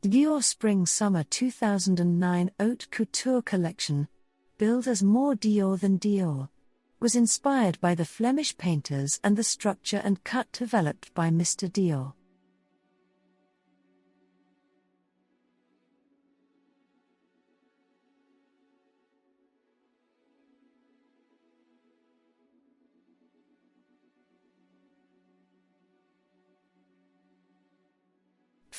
Dior Spring Summer 2009 Haute Couture collection, billed as More Dior than Dior, was inspired by the Flemish painters and the structure and cut developed by Mr. Dior.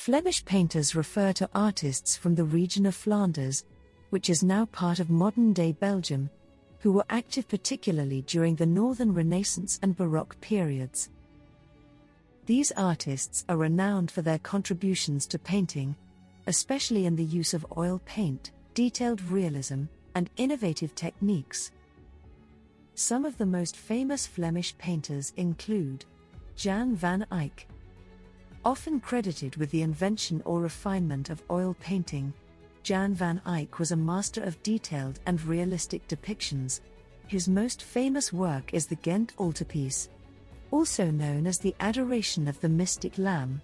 Flemish painters refer to artists from the region of Flanders, which is now part of modern-day Belgium, who were active particularly during the Northern Renaissance and Baroque periods. These artists are renowned for their contributions to painting, especially in the use of oil paint, detailed realism, and innovative techniques. Some of the most famous Flemish painters include Jan van Eyck. Often credited with the invention or refinement of oil painting, Jan van Eyck was a master of detailed and realistic depictions. His most famous work is the Ghent altarpiece, also known as the Adoration of the Mystic Lamb.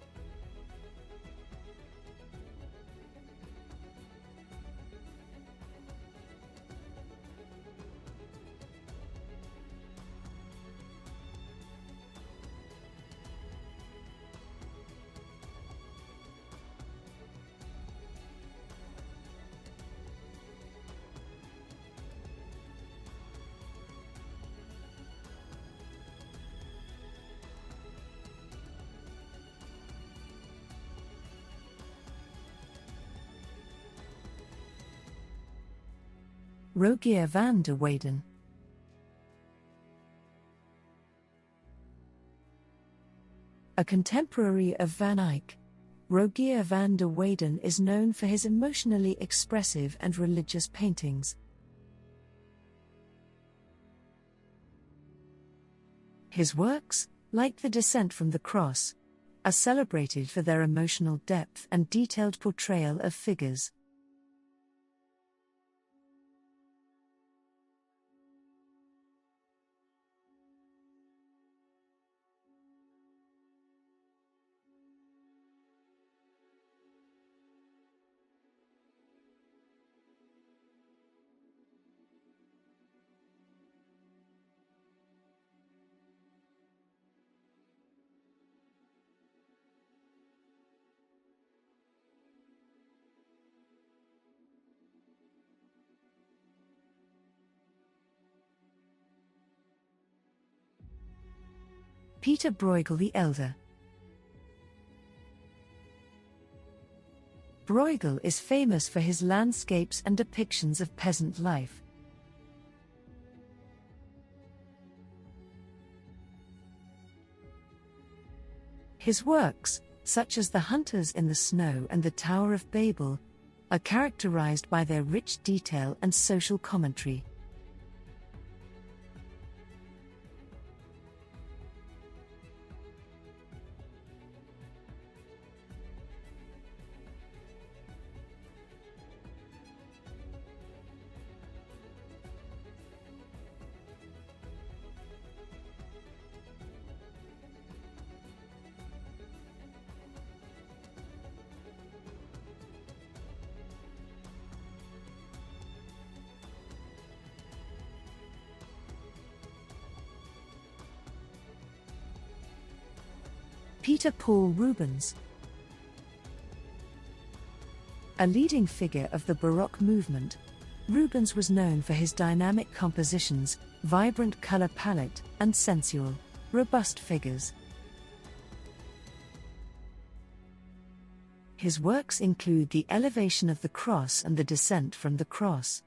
Rogier van de Weyden. A contemporary of Van Eyck, Rogier van de Weyden is known for his emotionally expressive and religious paintings. His works, like The Descent from the Cross, are celebrated for their emotional depth and detailed portrayal of figures. Pieter Bruegel the Elder. Bruegel is famous for his landscapes and depictions of peasant life. His works, such as The Hunters in the Snow and the Tower of Babel, are characterized by their rich detail and social commentary. Paul Rubens. A leading figure of the Baroque movement, Rubens was known for his dynamic compositions, vibrant color palette, and sensual, robust figures. His works include The Elevation of the Cross and The Descent from the Cross.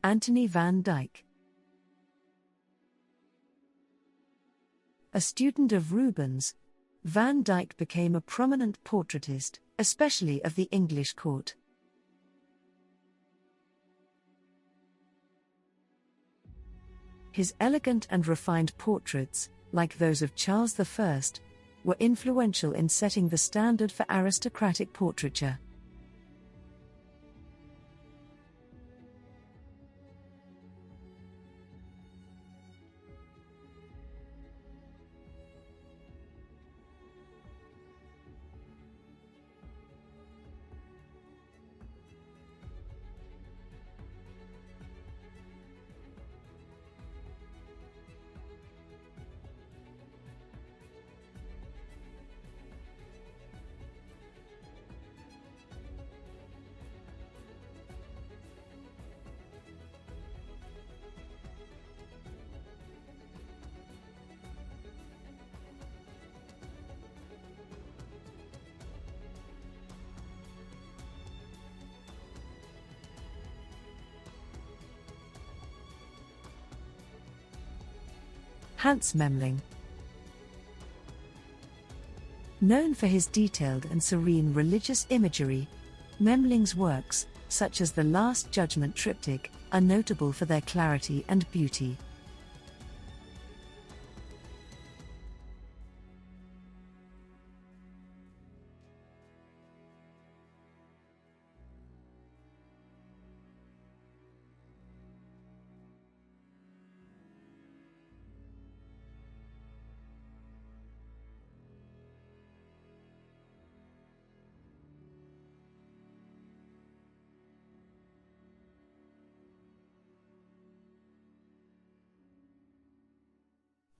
Antony van Dyck. A student of Rubens, Van Dyck became a prominent portraitist, especially of the English court. His elegant and refined portraits, like those of Charles I, were influential in setting the standard for aristocratic portraiture. Hans Memling. Known for his detailed and serene religious imagery, Memling's works, such as the Last Judgment triptych, are notable for their clarity and beauty.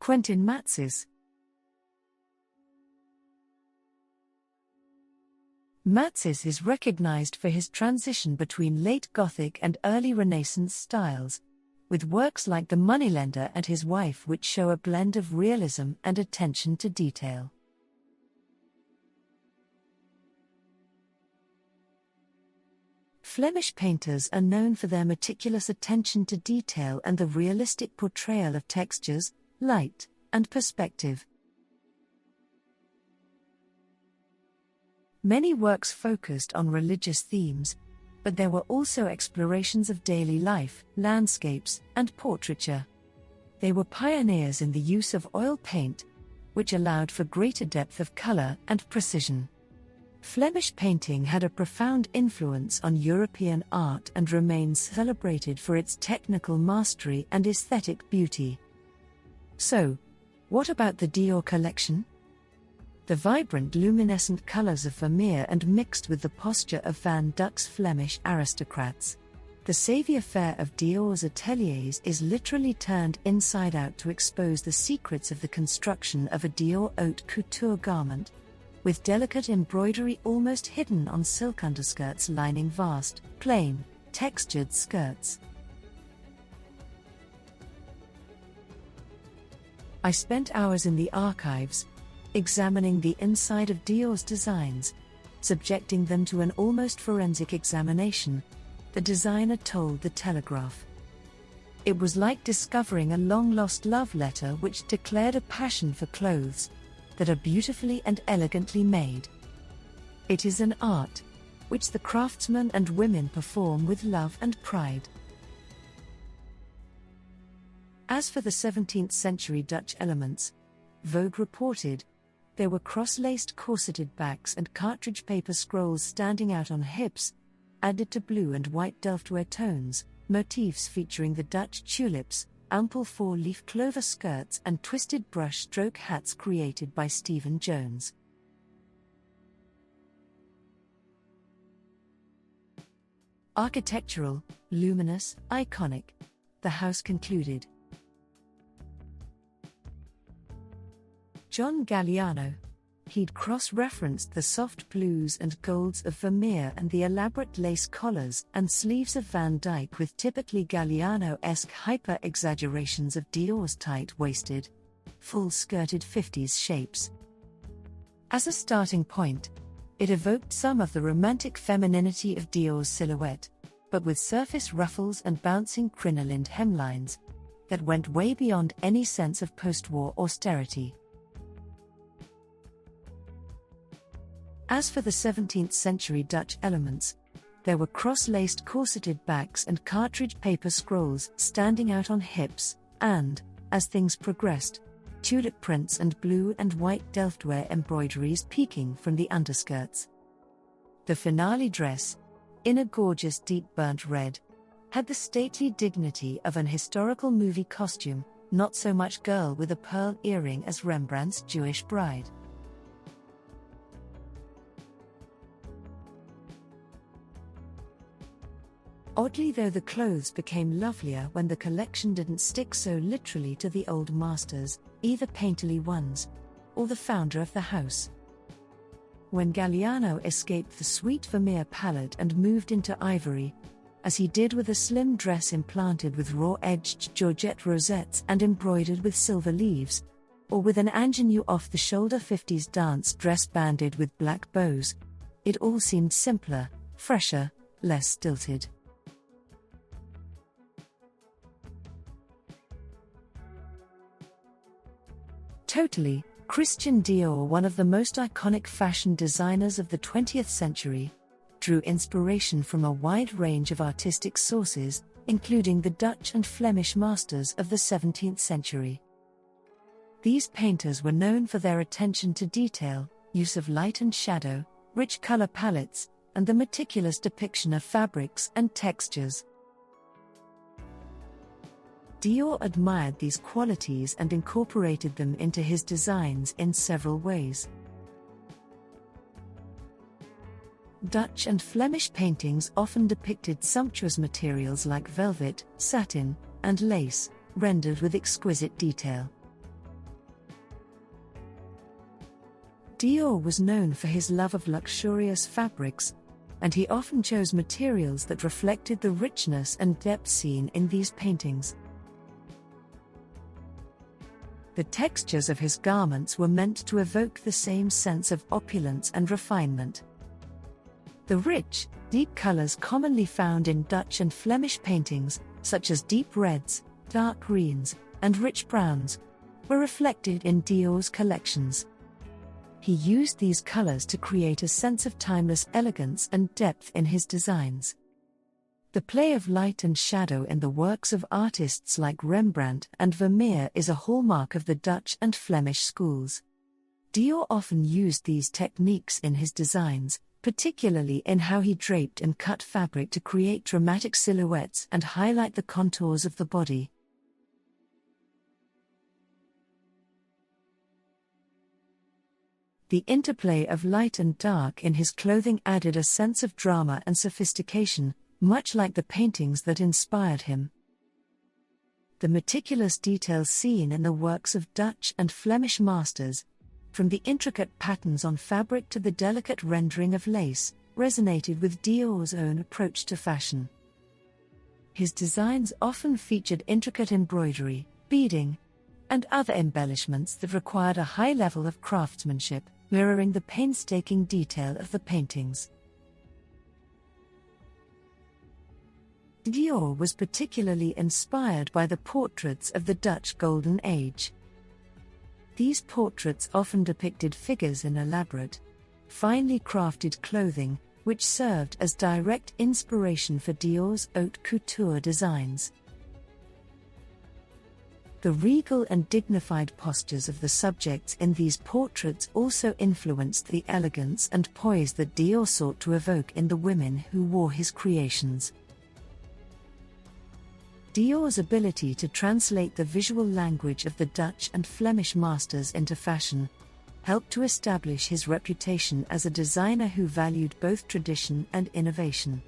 Quentin Matsys. Matsys is recognized for his transition between late Gothic and early Renaissance styles, with works like The Moneylender and His Wife which show a blend of realism and attention to detail. Flemish painters are known for their meticulous attention to detail and the realistic portrayal of textures, light, and perspective. Many works focused on religious themes, but there were also explorations of daily life, landscapes, and portraiture. They were pioneers in the use of oil paint, which allowed for greater depth of color and precision. Flemish painting had a profound influence on European art and remains celebrated for its technical mastery and aesthetic beauty. So, what about the Dior collection? The vibrant luminescent colors of Vermeer and mixed with the posture of Van Dyck's Flemish aristocrats. The savoir-faire of Dior's ateliers is literally turned inside out to expose the secrets of the construction of a Dior Haute Couture garment, with delicate embroidery almost hidden on silk underskirts lining vast, plain, textured skirts. I spent hours in the archives, examining the inside of Dior's designs, subjecting them to an almost forensic examination, the designer told The Telegraph. It was like discovering a long-lost love letter which declared a passion for clothes that are beautifully and elegantly made. It is an art which the craftsmen and women perform with love and pride. As for the 17th century Dutch elements, Vogue reported, there were cross-laced corseted backs and cartridge paper scrolls standing out on hips, added to blue and white Delftware tones, motifs featuring the Dutch tulips, ample four-leaf clover skirts and twisted brush-stroke hats created by Stephen Jones. Architectural, luminous, iconic, the house concluded. John Galliano. He'd cross-referenced the soft blues and golds of Vermeer and the elaborate lace collars and sleeves of Van Dyck with typically Galliano-esque hyper-exaggerations of Dior's tight-waisted, full-skirted 50s shapes. As a starting point, it evoked some of the romantic femininity of Dior's silhouette, but with surface ruffles and bouncing crinolined hemlines that went way beyond any sense of post-war austerity. As for the 17th century Dutch elements, there were cross-laced corseted backs and cartridge paper scrolls standing out on hips, and, as things progressed, tulip prints and blue and white Delftware embroideries peeking from the underskirts. The finale dress, in a gorgeous deep burnt red, had the stately dignity of an historical movie costume, not so much girl with a pearl earring as Rembrandt's Jewish bride. Oddly though, the clothes became lovelier when the collection didn't stick so literally to the old masters, either painterly ones, or the founder of the house. When Galliano escaped the sweet Vermeer palette and moved into ivory, as he did with a slim dress implanted with raw-edged Georgette rosettes and embroidered with silver leaves, or with an ingenue off-the-shoulder 50s dance dress banded with black bows, it all seemed simpler, fresher, less stilted. Totally, Christian Dior, one of the most iconic fashion designers of the 20th century, drew inspiration from a wide range of artistic sources, including the Dutch and Flemish masters of the 17th century. These painters were known for their attention to detail, use of light and shadow, rich color palettes, and the meticulous depiction of fabrics and textures. Dior admired these qualities and incorporated them into his designs in several ways. Dutch and Flemish paintings often depicted sumptuous materials like velvet, satin, and lace, rendered with exquisite detail. Dior was known for his love of luxurious fabrics, and he often chose materials that reflected the richness and depth seen in these paintings. The textures of his garments were meant to evoke the same sense of opulence and refinement. The rich, deep colors commonly found in Dutch and Flemish paintings, such as deep reds, dark greens, and rich browns, were reflected in Dior's collections. He used these colors to create a sense of timeless elegance and depth in his designs. The play of light and shadow in the works of artists like Rembrandt and Vermeer is a hallmark of the Dutch and Flemish schools. Dior often used these techniques in his designs, particularly in how he draped and cut fabric to create dramatic silhouettes and highlight the contours of the body. The interplay of light and dark in his clothing added a sense of drama and sophistication, much like the paintings that inspired him. The meticulous details seen in the works of Dutch and Flemish masters, from the intricate patterns on fabric to the delicate rendering of lace, resonated with Dior's own approach to fashion. His designs often featured intricate embroidery, beading, and other embellishments that required a high level of craftsmanship, mirroring the painstaking detail of the paintings. Dior was particularly inspired by the portraits of the Dutch Golden Age. These portraits often depicted figures in elaborate, finely crafted clothing, which served as direct inspiration for Dior's Haute Couture designs. The regal and dignified postures of the subjects in these portraits also influenced the elegance and poise that Dior sought to evoke in the women who wore his creations. Dior's ability to translate the visual language of the Dutch and Flemish masters into fashion helped to establish his reputation as a designer who valued both tradition and innovation.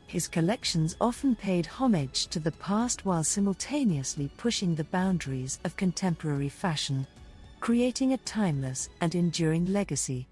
His collections often paid homage to the past while simultaneously pushing the boundaries of contemporary fashion, creating a timeless and enduring legacy.